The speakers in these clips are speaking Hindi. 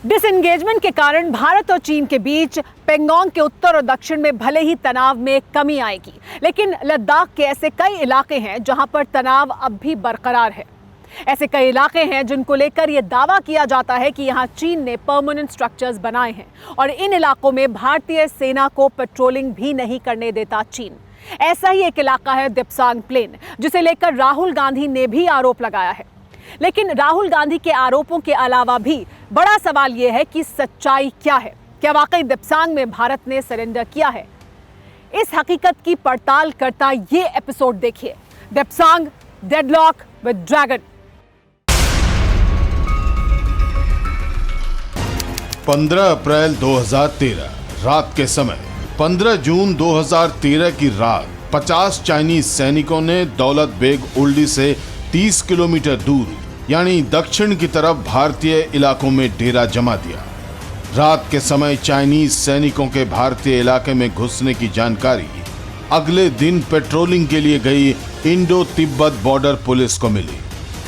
डिसएंगेजमेंट के कारण भारत और चीन के बीच पेंगोंग के उत्तर और दक्षिण में भले ही तनाव में कमी आएगी, लेकिन लद्दाख के ऐसे कई इलाके हैं जहां पर तनाव अब भी बरकरार है। ऐसे कई इलाके हैं जिनको लेकर यह दावा किया जाता है कि यहां चीन ने परमानेंट स्ट्रक्चर्स बनाए हैं और इन इलाकों में भारतीय सेना को पेट्रोलिंग भी नहीं करने देता चीन। ऐसा ही एक इलाका है दिप्सांग प्लेन, जिसे लेकर राहुल गांधी ने भी आरोप लगाया है। लेकिन राहुल गांधी के आरोपों के अलावा भी बड़ा सवाल यह है कि सच्चाई क्या है। क्या वाकई दिप्सांग में भारत ने सरेंडर किया है? इस हकीकत की पड़ताल करता ये एपिसोड देखिए, दिप्सांग डेडलॉक विद ड्रैगन। 15 अप्रैल 2013 रात के समय 15 जून 2013 की रात 50 चाइनीज सैनिकों ने दौलत बेग ओल्डी से 30 किलोमीटर दूर यानी दक्षिण की तरफ भारतीय इलाकों में डेरा जमा दिया। रात के समय चाइनीज सैनिकों के भारतीय इलाके में घुसने की जानकारी अगले दिन पेट्रोलिंग के लिए गई इंडो तिब्बत बॉर्डर पुलिस को मिली।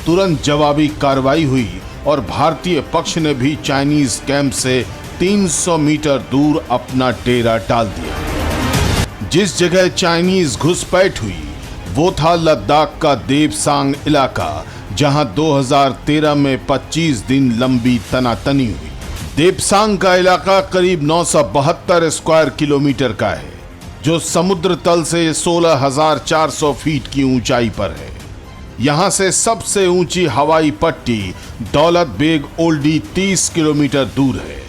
तुरंत जवाबी कार्रवाई हुई और भारतीय पक्ष ने भी चाइनीज कैंप से 300 मीटर दूर अपना डेरा डाल दिया। जिस जगह चाइनीज घुसपैठ हुई वो था लद्दाख का देपसांग इलाका, जहां 2013 में 25 दिन लंबी तनातनी हुई। देपसांग का इलाका करीब 972 स्क्वायर किलोमीटर का है, जो समुद्र तल से 16,400 फीट की ऊंचाई पर है। यहां से सबसे ऊंची हवाई पट्टी दौलत बेग ओल्डी 30 किलोमीटर दूर है।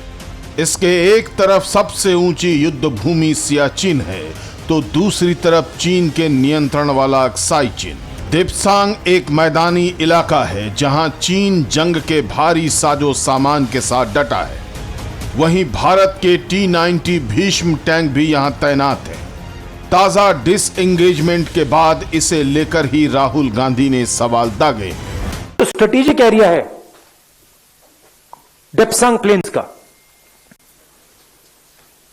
इसके एक तरफ सबसे ऊंची युद्ध भूमि सियाचिन है तो दूसरी तरफ चीन के नियंत्रण वाला अक्साई चीन। दिप्सांग एक मैदानी इलाका है जहां चीन जंग के भारी साजो सामान के साथ डटा है। वहीं भारत के T-90 भीष्म टैंक भी यहां तैनात है। ताजा डिसएंगेजमेंट के बाद इसे लेकर ही राहुल गांधी ने सवाल दागे। तो स्ट्रेटेजिक एरिया है दिप्सांग प्लेन्स का,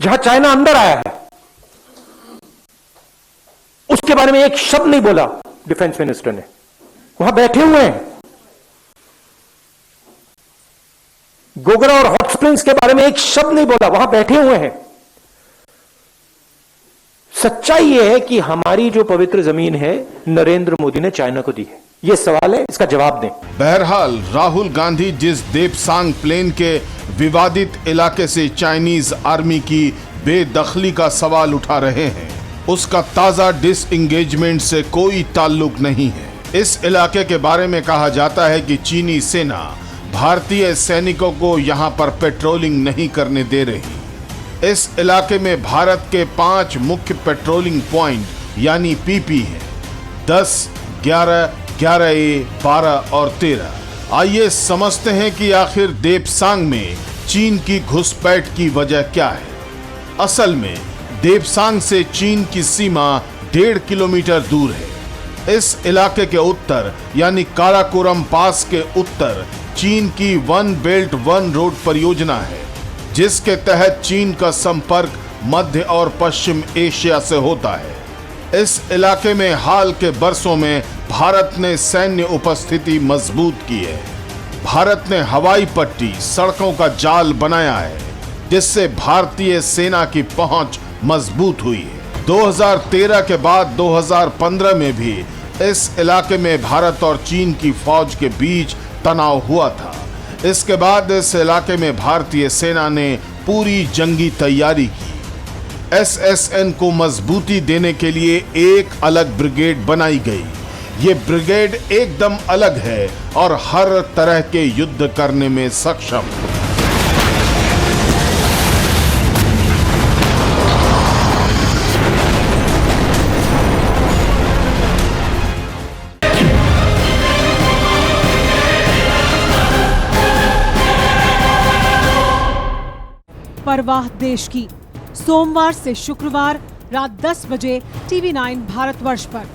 जहां चाइना अंदर आया है। उसके बारे में एक शब्द नहीं बोला डिफेंस मिनिस्टर ने। वहां बैठे हुए हैं। गोगरा और हॉट स्प्रिंग्स के बारे में एक शब्द नहीं बोला, वहां बैठे हुए हैं। सच्चाई यह है कि हमारी जो पवित्र जमीन है नरेंद्र मोदी ने चाइना को दी है। यह सवाल है, इसका जवाब दें। बहरहाल राहुल गांधी जिस देपसांग प्लेन के विवादित इलाके से चाइनीज आर्मी की बेदखली का सवाल उठा रहे हैं, उसका ताजा डिसएंगेजमेंट से कोई ताल्लुक नहीं है। इस इलाके के बारे में कहा जाता है कि चीनी सेना भारतीय सैनिकों को यहां पर पेट्रोलिंग नहीं करने दे रही। इस इलाके में भारत के 5 मुख्य पेट्रोलिंग पॉइंट यानी पीपी हैं, 10, 11, 11A, 12 और 13। आइए समझते हैं कि आखिर देपसांग में चीन की घुसपैठ की वजह क्या है। असल में देपसांग से चीन की सीमा 1.5 किलोमीटर दूर है। इस इलाके के उत्तर यानी काराकोरम पास के उत्तर चीन की वन बेल्ट वन रोड परियोजना है, जिसके तहत चीन का संपर्क मध्य और पश्चिम एशिया से होता है। इस इलाके में हाल के बरसों में भारत ने सैन्य उपस्थिति मजबूत की है। भारत ने हवाई पट्टी, सड़कों का जाल बनाया है, जिससे भारतीय सेना की पहुंच मजबूत हुई है। 2013 के बाद 2015 में भी इस इलाके में भारत और चीन की फौज के बीच तनाव हुआ था। इसके बाद इस इलाके में भारतीय सेना ने पूरी जंगी तैयारी की। SSN को मजबूती देने के लिए एक अलग ब्रिगेड बनाई गई। ये ब्रिगेड एकदम अलग है और हर तरह के युद्ध करने में सक्षम। परवाह देश की, सोमवार से शुक्रवार रात 10 बजे TV9 भारतवर्ष पर।